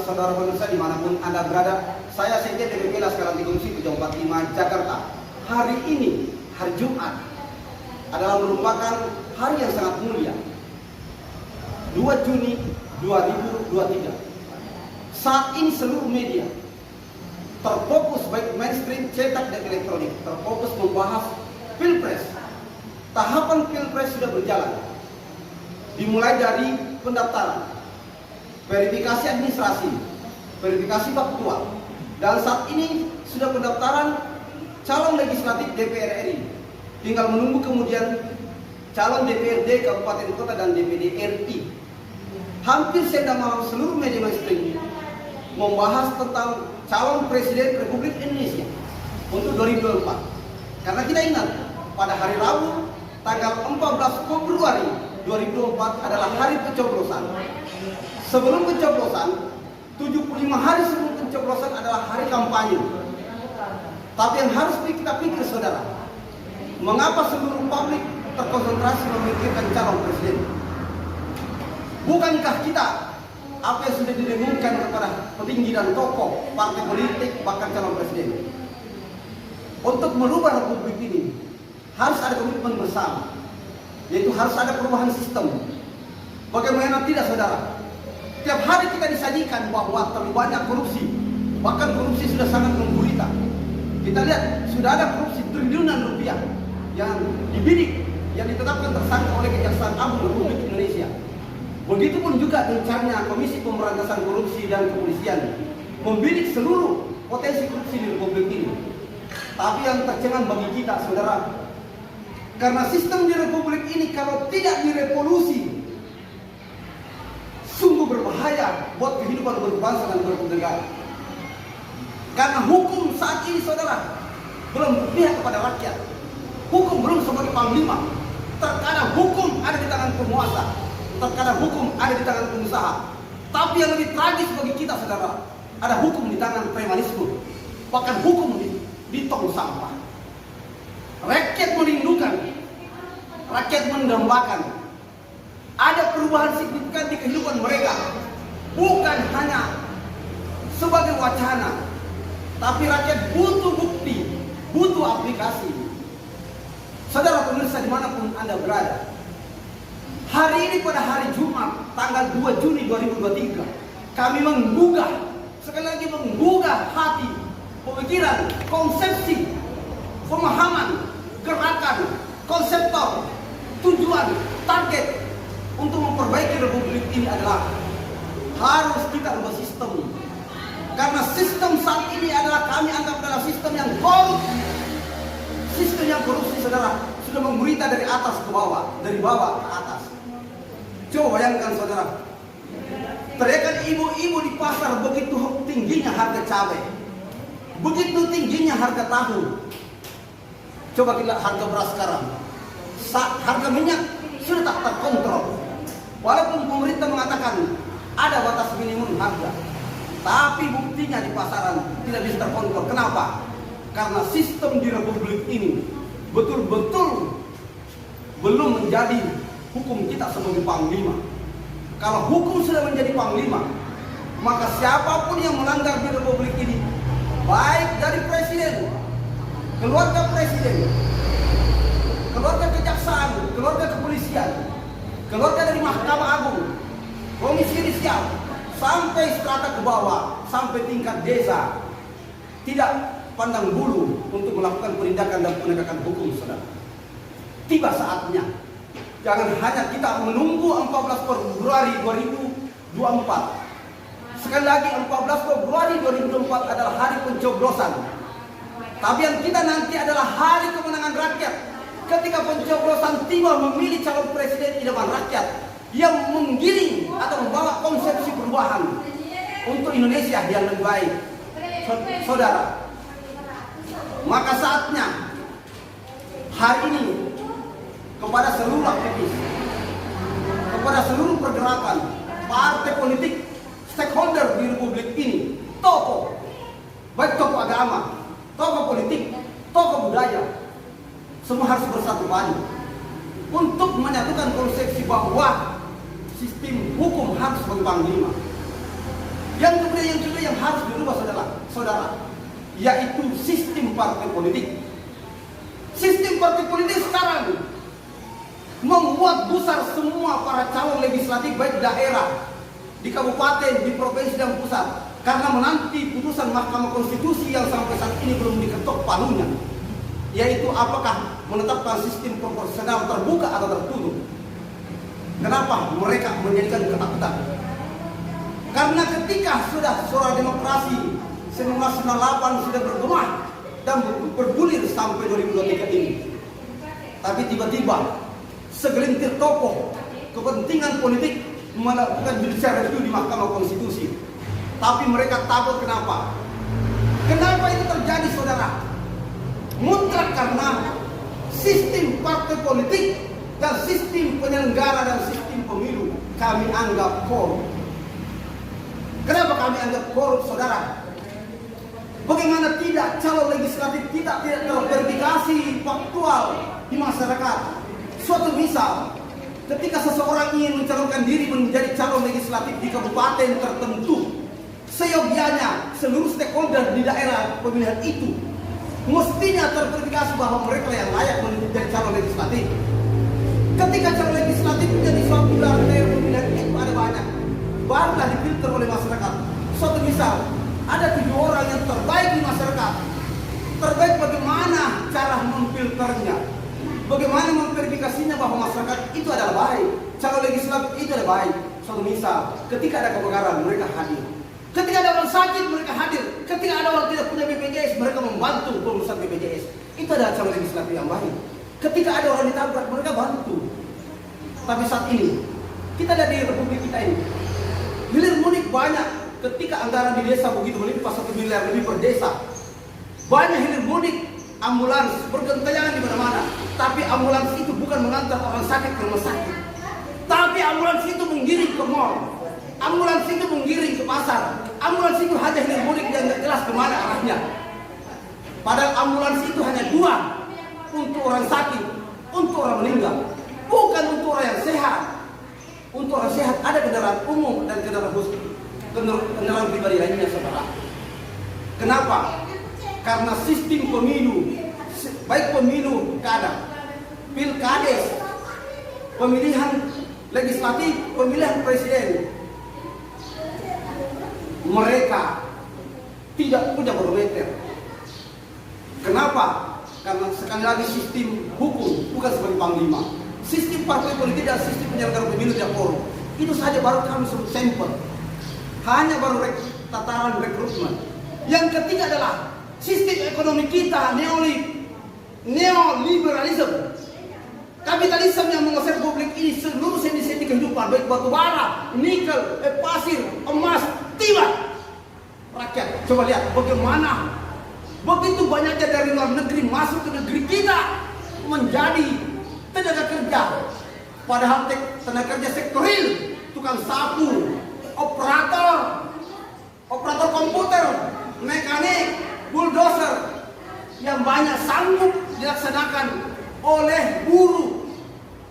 saudara pemirsa dimanapun Anda berada. Saya Sekjen DPP Laskar Anti Korupsi 745 Jakarta. Hari ini, hari Jumat, adalah merupakan hari yang sangat mulia. 2 Juni 2023. Saat ini seluruh media terfokus, baik mainstream, cetak dan elektronik, terfokus membahas Pilpres. Tahapan Pilpres sudah berjalan. Dimulai dari pendaftaran, verifikasi administrasi, verifikasi faktual, dan saat ini sudah pendaftaran calon legislatif DPR RI. Tinggal menunggu kemudian calon DPRD Kabupaten Kota dan DPD RI. Hampir setiap malam seluruh media mainstream membahas tentang calon Presiden Republik Indonesia untuk 2024. Karena kita ingat pada hari Rabu tanggal 14 Februari 2024 adalah hari pencoblosan. Sebelum pencoblosan, 75 hari sebelum pencoblosan adalah hari kampanye. Tapi yang harus kita pikir saudara, mengapa seluruh publik terkonsentrasi memikirkan calon presiden? Bukankah kita apa yang sudah didengungkan kepada petinggi dan tokoh partai politik bahkan calon presiden? Untuk merubah republik ini harus ada komitmen bersama, yaitu harus ada perubahan sistem. Bagaimana tidak saudara? Tiap hari kita disajikan bahwa terlalu banyak korupsi, bahkan korupsi sudah sangat menggurita. Kita lihat sudah ada korupsi triliunan rupiah yang dibidik, yang ditetapkan tersangka oleh Kejaksaan Agung Republik Indonesia. Begitupun juga gencarnya Komisi Pemberantasan Korupsi dan Kepolisian membidik seluruh potensi korupsi di Republik ini. Tapi yang tercengang bagi kita saudara, karena sistem di Republik ini kalau tidak direvolusi, sungguh berbahaya buat kehidupan berbangsa dan bernegara. Karena hukum saat ini saudara belum berpihak kepada rakyat. Hukum belum sebagai panglima. Terkadang hukum ada di tangan penguasa, terkadang hukum ada di tangan pengusaha. Tapi yang lebih tragis bagi kita saudara, ada hukum di tangan premanisme, bahkan hukum di tong sampah. Rakyat merindukan, rakyat mendambakan ada perubahan signifikan di kehidupan mereka, bukan hanya sebagai wacana, tapi rakyat butuh bukti, butuh aplikasi. Saudara pemirsa dimanapun Anda berada, hari ini pada hari Jumat tanggal 2 Juni 2023 kami menggugah, sekali lagi menggugah hati, pemikiran, konsepsi, pemahaman, gerakan, konseptor, tujuan, target untuk memperbaiki republik ini adalah harus kita ubah sistem. Karena sistem saat ini adalah kami anggap adalah sistem yang korup. Sistem yang korupsi saudara sudah menggurita dari atas ke bawah, dari bawah ke atas. Coba bayangkan saudara, teriakan ibu-ibu di pasar begitu tingginya harga cabai, begitu tingginya harga tahu. Coba kita harga beras sekarang, harga minyak sudah tak terkontrol. Walaupun pemerintah mengatakan ada batas minimum harga, tapi buktinya di pasaran tidak bisa terkontrol. Kenapa? Karena sistem di republik ini betul-betul belum menjadi hukum kita sebagai panglima. Kalau hukum sudah menjadi panglima, maka siapapun yang melanggar di republik ini, baik dari presiden, keluarga presiden, keluarga kejaksaan, keluarga kepolisian, keluarga dari Mahkamah Agung, Komisi Yudisial, sampai strata ke bawah, sampai tingkat desa, tidak pandang bulu untuk melakukan penindakan dan penegakan hukum saudara. Tiba saatnya, jangan hanya kita menunggu 14 Februari 2024. Sekali lagi 14 Februari 2024 adalah hari pencoblosan. Tapi yang kita nanti adalah hari kemenangan rakyat. Ketika pencoblosan tiba memilih calon presiden idaman rakyat yang menggiring atau membawa konsepsi perubahan untuk Indonesia yang lebih baik. Saudara, maka saatnya hari ini kepada seluruh aktivis, kepada seluruh pergerakan, partai politik, stakeholder di republik ini, tokoh, baik tokoh agama, tokoh politik, tokoh budaya, semua harus bersatu padu untuk menyatukan konsepsi bahwa sistem hukum harus sebagai panglima. Yang kedua yang harus dirubah saudara, yaitu sistem partai politik. Sistem partai politik sekarang membuat gusar semua para calon legislatif baik daerah, di kabupaten, di provinsi dan pusat, karena menanti putusan Mahkamah Konstitusi yang sampai saat ini belum diketok palunya, yaitu apakah menetapkan sistem proporsional terbuka atau tertutup. Kenapa mereka menjadikan ketakutan? Karena ketika sudah suara demokrasi 1998 sudah bergema dan bergulir sampai 2023 ini, tapi tiba-tiba segelintir tokoh kepentingan politik melakukan judicial review di Mahkamah Konstitusi. Tapi mereka takut. Kenapa? Kenapa itu terjadi, saudara? Mutlak karena sistem partai politik dan sistem penyelenggara dan sistem pemilu kami anggap korup. Kenapa kami anggap korup, saudara? Bagaimana tidak calon legislatif kita tidak terverifikasi faktual di masyarakat? Suatu misal, ketika seseorang ingin mencalonkan diri menjadi calon legislatif di kabupaten tertentu, seyogianya seluruh stakeholder di daerah pemilihan itu mestinya terverifikasi bahwa mereka yang layak menjadi calon legislatif. Ketika calon legislatif menjadi suatu daerah pemilihan itu ada banyak, barulah difilter oleh masyarakat. Suatu misal, ada 7 orang yang terbaik di masyarakat. Terbaik bagaimana cara memfilternya? Bagaimana memverifikasinya bahwa masyarakat itu adalah baik, calon legislatif itu adalah baik. Suatu misal, ketika ada kebakaran mereka hadir. Ketika ada orang sakit mereka hadir. Ketika ada orang tidak punya BPJS mereka membantu pengurusan BPJS. Itu adalah calon legislatif yang baik. Ketika ada orang ditabrak mereka bantu. Tapi saat ini kita ada di republik kita ini, hilir mudik banyak. Ketika anggaran di desa begitu melimpah 1 miliar lebih per desa, banyak hilir mudik, ambulans bergentayangan di mana-mana. Tapi ambulans itu bukan mengantar orang sakit ke rumah sakit, tapi ambulans itu menggiring ke mall, ambulans itu menggiring ke pasar, ambulans itu hanya hilir mudik yang tidak jelas kemana arahnya. Padahal ambulans itu hanya 2, untuk orang sakit, untuk orang meninggal, bukan untuk orang yang sehat. Untuk orang sehat ada kendaraan umum dan kendaraan khusus, kendaraan pribadi lainnya, saudara. Kenapa? Karena sistem pemilu, baik pemilu kada, pilkades, pemilihan legislatif, pemilihan presiden, mereka tidak punya barometer. Kenapa? Karena sekali lagi sistem hukum bukan sebagai panglima. Sistem partai politik dan sistem penyelenggara pemilu tidak korup. Itu saja baru kami sebut sampel. Hanya baru tataran rekrutmen. Yang ketiga adalah sistem ekonomi kita neoliberalisme. Kapitalisme yang menguasai publik ini seluruh sendi-sendi kehidupan, baik batu bara, nikel, pasir, emas, timah. Rakyat, coba lihat bagaimana begitu banyaknya dari luar negeri masuk ke negeri kita menjadi tenaga kerja. Padahal tenaga kerja sektor real, tukang sapu, operator komputer, mekanik, bulldozer, yang banyak sanggup dilaksanakan oleh buruh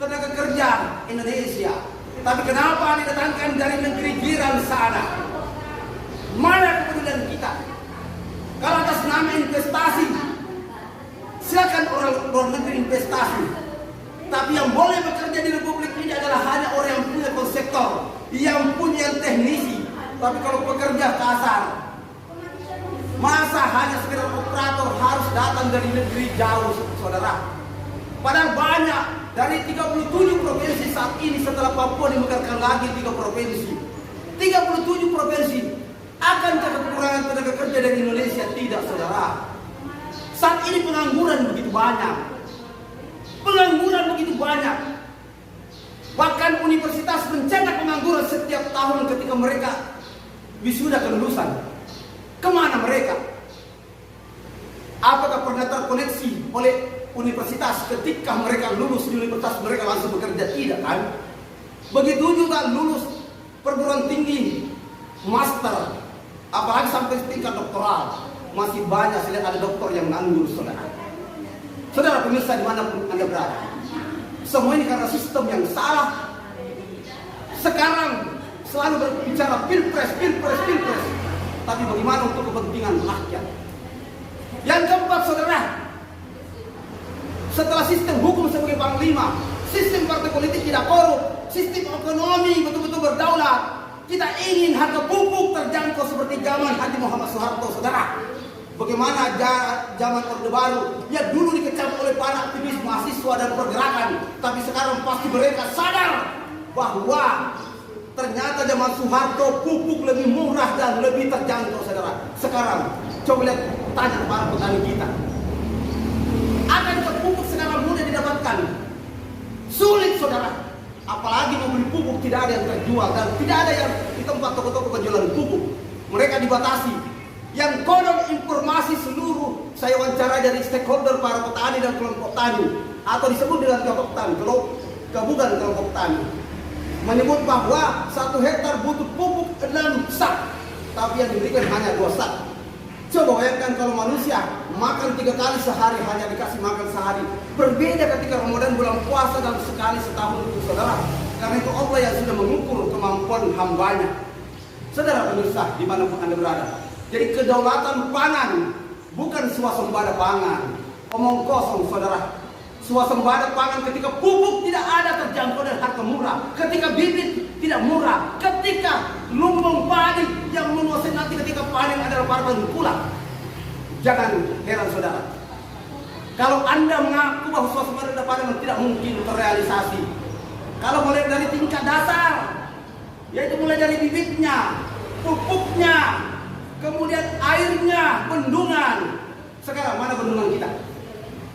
tenaga kerja Indonesia. Tapi kenapa didatangkan dari negeri jiran sana? Mana kepedulian kita? Kalau atas nama investasi, silakan orang luar negeri investasi. Tapi yang boleh bekerja di republik ini adalah hanya orang yang punya konseptor, yang punya teknisi. Tapi kalau pekerja kasar, masa hanya sekedar operator harus datang dari negeri jauh, saudara? Padahal banyak dari 37 provinsi saat ini setelah Papua dimekarkan lagi 3 provinsi. 37 provinsi. Akankah kekurangan tenaga kerja dari Indonesia? Tidak, saudara. Saat ini pengangguran begitu banyak. Bahkan universitas mencetak pengangguran setiap tahun ketika mereka wisuda kelulusan. Kemana mereka? Apakah pernah terkoneksi oleh universitas ketika mereka lulus di universitas mereka langsung bekerja? Tidak, kan? Begitu juga lulus perguruan tinggi, master, apalagi sampai tingkat doktoral. Masih banyak, saya lihat ada doktor yang nganggur, saudara. Saudara pemirsa dimanapun Anda berada, semua ini karena sistem yang salah. Sekarang selalu berbicara pilpres, pilpres, pilpres. Tapi bagaimana untuk kepentingan rakyat? Yang keempat, saudara, setelah sistem hukum sebagai panglima, sistem partai politik tidak korup, sistem ekonomi betul-betul berdaulat, kita ingin harga pupuk terjangkau seperti zaman Haji Muhammad Soeharto, saudara. Bagaimana zaman Orde Baru yang dulu dikecam oleh para aktivis mahasiswa dan pergerakan, tapi sekarang pasti mereka sadar bahwa ternyata zaman Soeharto pupuk lebih murah dan lebih terjangkau, saudara. Sekarang coba lihat, tanya para petani kita, akankah pupuk sekarang mudah didapatkan? Sulit, saudara. Apalagi membeli pupuk tidak ada yang terjual dan tidak ada yang di tempat toko-toko penjualan pupuk. Mereka dibatasi. Yang konon informasi seluruh saya wawancara dari stakeholder para petani dan kelompok tani, atau disebut dengan kelompok tani, gabungan kelompok tani, menyebut bahwa 1 hektar butuh pupuk 6 sak, tapi yang diberikan hanya 2 sak. Coba bayangkan kalau manusia makan 3 kali sehari, hanya dikasih makan sehari. Berbeda ketika Ramadan bulan puasa dan sekali setahun itu, saudara. Karena itu Allah yang sudah mengukur kemampuan hambanya. Saudara pemirsa, dimanapun Anda berada. Jadi kedaulatan pangan bukan swasembada pangan. Omong kosong, saudara. Swasembada pangan ketika pupuk tidak ada terjangkau dan harga murah, ketika bibit tidak murah, ketika lumbung padi yang menguasai nanti ketika panen adalah para tengkulak. Jangan heran, saudara, kalau Anda mengaku bahwa swasembada pangan tidak mungkin terrealisasi. Kalau mulai dari tingkat dasar, yaitu mulai dari bibitnya, pupuknya, kemudian airnya, bendungan. Sekarang mana bendungan kita?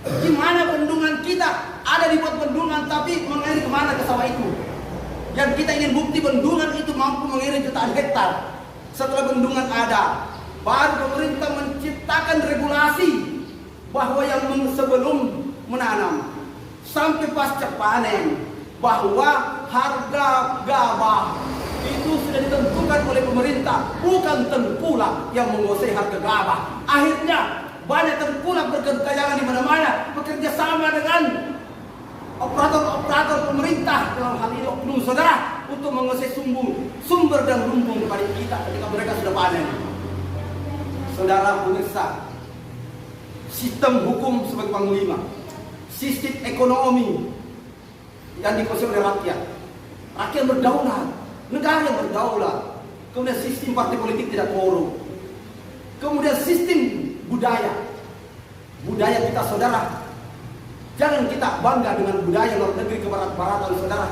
Di mana bendungan kita? Ada di buat bendungan, tapi mengalir kemana ke sawah itu? Yang kita ingin bukti bendungan itu mampu mengirim jutaan hektar. Setelah bendungan ada, baru pemerintah menciptakan regulasi bahwa yang sebelum menanam sampai pasca panen, bahwa harga gabah itu sudah ditentukan oleh pemerintah, bukan tengkulak yang menguasai harga gabah. Akhirnya banyak tengkulak bergentayangan di mana-mana, bekerja sama dengan operator-operator pemerintah, dalam hal ini oknum, saudara, untuk menguasai sumber dan lumbung kepada kita ketika mereka sudah panen. Saudara pemirsa, sistem hukum sebagai panglima, sistem ekonomi yang dikuasai oleh rakyat, rakyat berdaulat, negara yang berdaulat, kemudian sistem partai politik tidak korup, kemudian sistem budaya kita, saudara. Jangan kita bangga dengan budaya luar negeri ke barat-baratan, saudara.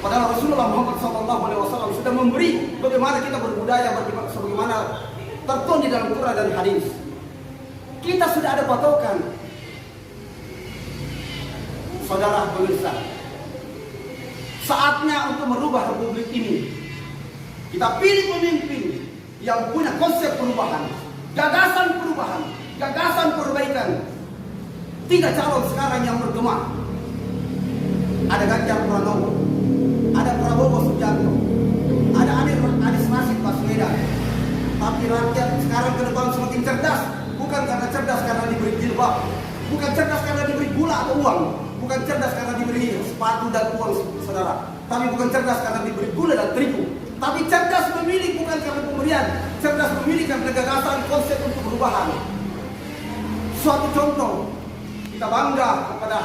Padahal Rasulullah Muhammad SAW sudah memberi bagaimana kita berbudaya, sebagaimana tertuang di dalam Quran dan hadis. Kita sudah ada patokan, saudara pemirsa. Saatnya untuk merubah republik ini. Kita pilih pemimpin yang punya konsep perubahan, gagasan perubahan, gagasan perbaikan. 3 calon sekarang yang bergema. Ada Ganjar Pranowo, ada Prabowo Subianto, ada Anies Rashid Baswedan. Tapi rakyat sekarang ke depan semakin cerdas, bukan karena cerdas karena diberi jilbab, bukan cerdas karena diberi gula atau uang, bukan cerdas karena diberi sepatu dan uang, saudara. Tapi bukan cerdas karena diberi gula dan terigu. Tapi cerdas memilih bukan karena pemberian, cerdas memilih karena gagasan konsep untuk perubahan. Suatu contoh, kita bangga kepada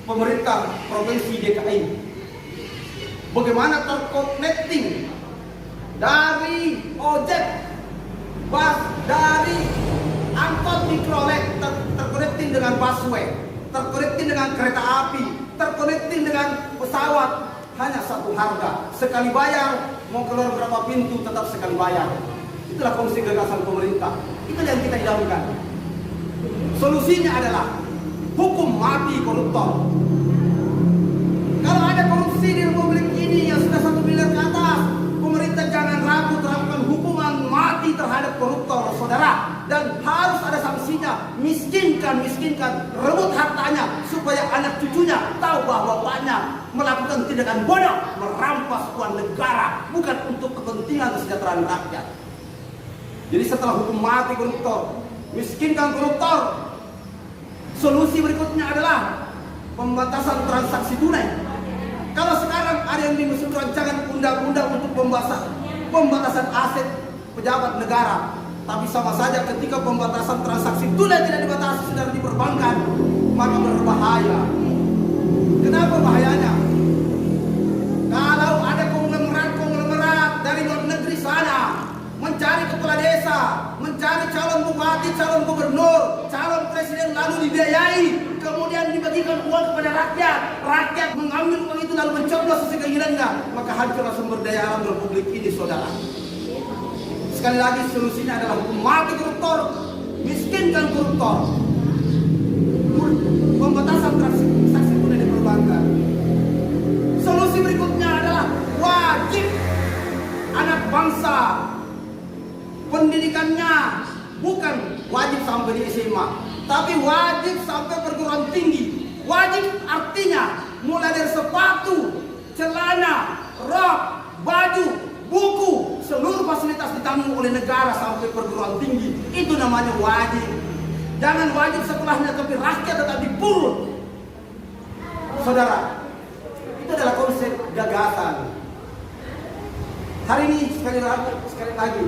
pemerintah Provinsi DKI. Bagaimana terconnecting dari ojek, bus, dari angkot mikrolet, terconnecting dengan busway, terconnecting dengan kereta api, terconnecting dengan pesawat. Hanya satu harga, sekali bayar, mau keluar berapa pintu tetap sekali bayar. Itulah konsep gagasan pemerintah. Itu yang kita idamkan. Solusinya adalah hukum mati koruptor. Kalau ada korupsi di republik ini yang sudah 1 miliar ke atas, pemerintah jangan ragu terapkan hukuman mati terhadap koruptor, saudara. Dan harus ada sanksinya. Miskinkan, rebut hartanya supaya anak cucunya tahu bahwa bapaknya melakukan tindakan bodoh, merampas uang negara, bukan untuk kepentingan kesejahteraan rakyat. Jadi setelah hukum mati koruptor, miskinkan koruptor, solusi berikutnya adalah pembatasan transaksi tunai. Kalau sekarang ada yang dimaksud rancangan undang-undang untuk pembatasan aset pejabat negara, tapi sama saja ketika pembatasan transaksi tunai tidak dibatasi sudah di perbankan, maka berbahaya. Kenapa bahayanya? Kalau ada konglomerat dari luar negeri sana mencari kepala desa, mencari calon bupati, calon gubernur, calon presiden, lalu dibiayai, kemudian dibagikan uang kepada rakyat, rakyat mengambil uang itu lalu mencoblos sesuai keinginannya, maka hancurlah sumber daya alam republik ini, saudara. Sekali lagi solusinya adalah hukum mati koruptor, miskinkan koruptor, pembatasan transaksi tunai di perbankan. Solusi berikutnya adalah wajib anak bangsa pendidikannya bukan wajib sampai di SMA, tapi wajib sampai perguruan tinggi. Wajib artinya mulai dari sepatu, celana, rok, baju, buku, seluruh fasilitas ditanggung oleh negara sampai perguruan tinggi. Itu namanya wajib. Jangan wajib setelahnya tapi rakyat tetap dipurut. Saudara, itu adalah konsep gagasan. Hari ini sekali lagi,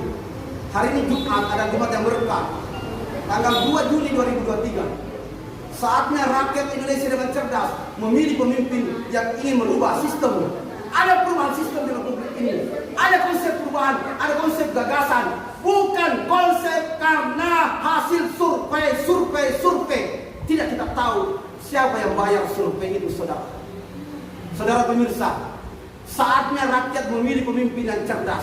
hari ini Jumat, ada Jumat yang berkah, tanggal 2 Juni 2023. Saatnya rakyat Indonesia dengan cerdas memilih pemimpin yang ingin merubah sistem. Ada perubahan sistem di republik ini. Ada konsep perubahan, ada konsep gagasan. Bukan konsep karena hasil survei. Tidak kita tahu siapa yang bayar survei itu, saudara. Saudara pemirsa, saatnya rakyat memilih pemimpin yang cerdas.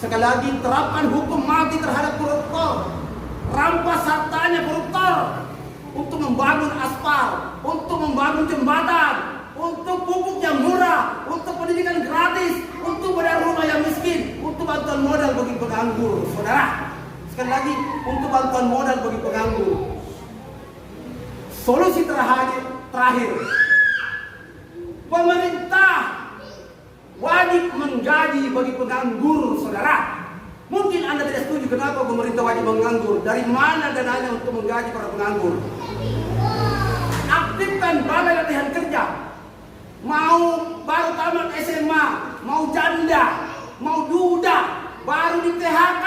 Sekali lagi, terapkan hukum mati terhadap koruptor. Rampas hartanya koruptor untuk membangun aspal, untuk membangun jembatan, untuk pupuk yang murah, untuk pendidikan gratis, untuk bedah rumah yang miskin, untuk bantuan modal bagi penganggur. Saudara, sekali lagi, untuk bantuan modal bagi penganggur. Solusi terakhir, pemerintah wajib menggaji bagi penganggur, saudara. Mungkin Anda tidak setuju kenapa pemerintah wajib menganggur. Dari mana dananya untuk menggaji para penganggur? Aktifkan balai latihan kerja. Mau baru tamat SMA, mau janda, mau duda, baru di PHK,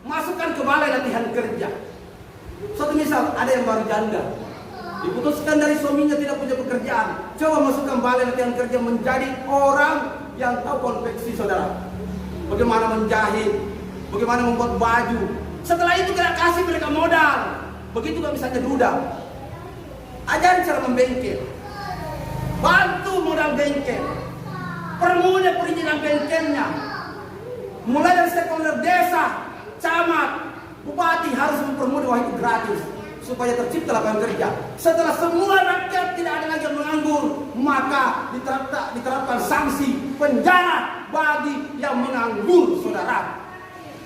masukkan ke balai latihan kerja. Suatu misal, ada yang baru janda, diputuskan dari suaminya tidak punya pekerjaan, coba masukkan balai latihan kerja menjadi orang yang tahu konveksi, saudara. Bagaimana menjahit, bagaimana membuat baju. Setelah itu kita kasih mereka modal. Begitu juga misalnya duda, ajarin cara membengkel, bantu modal bengkel, permudah perizinan bengkelnya. Mulai dari stakeholder desa, camat, bupati harus mempermudah, wah itu gratis, supaya tercipta lapangan kerja. Setelah semua rakyat tidak ada lagi yang menganggur, maka diterapkan sanksi penjara bagi yang menganggur, saudara.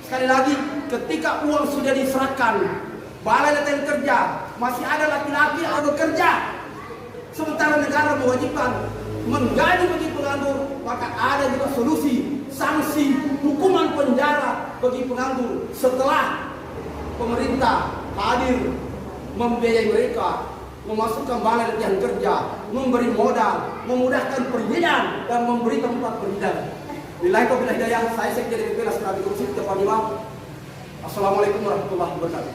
Sekali lagi, ketika uang sudah diserahkan, balai latihan kerja, masih ada laki-laki yang bekerja, sementara negara mewajibkan menggaji bagi penganggur, maka ada juga solusi, sanksi, hukuman penjara bagi penganggur setelah pemerintah hadir membiayai mereka, memasukkan balai latihan kerja, memberi modal, memudahkan perizinan dan memberi tempat perizinan. Billahi taufiq wal hidayah. Saya Sekjen DPP Laskar Abdi Kursi Assalamualaikum warahmatullahi wabarakatuh.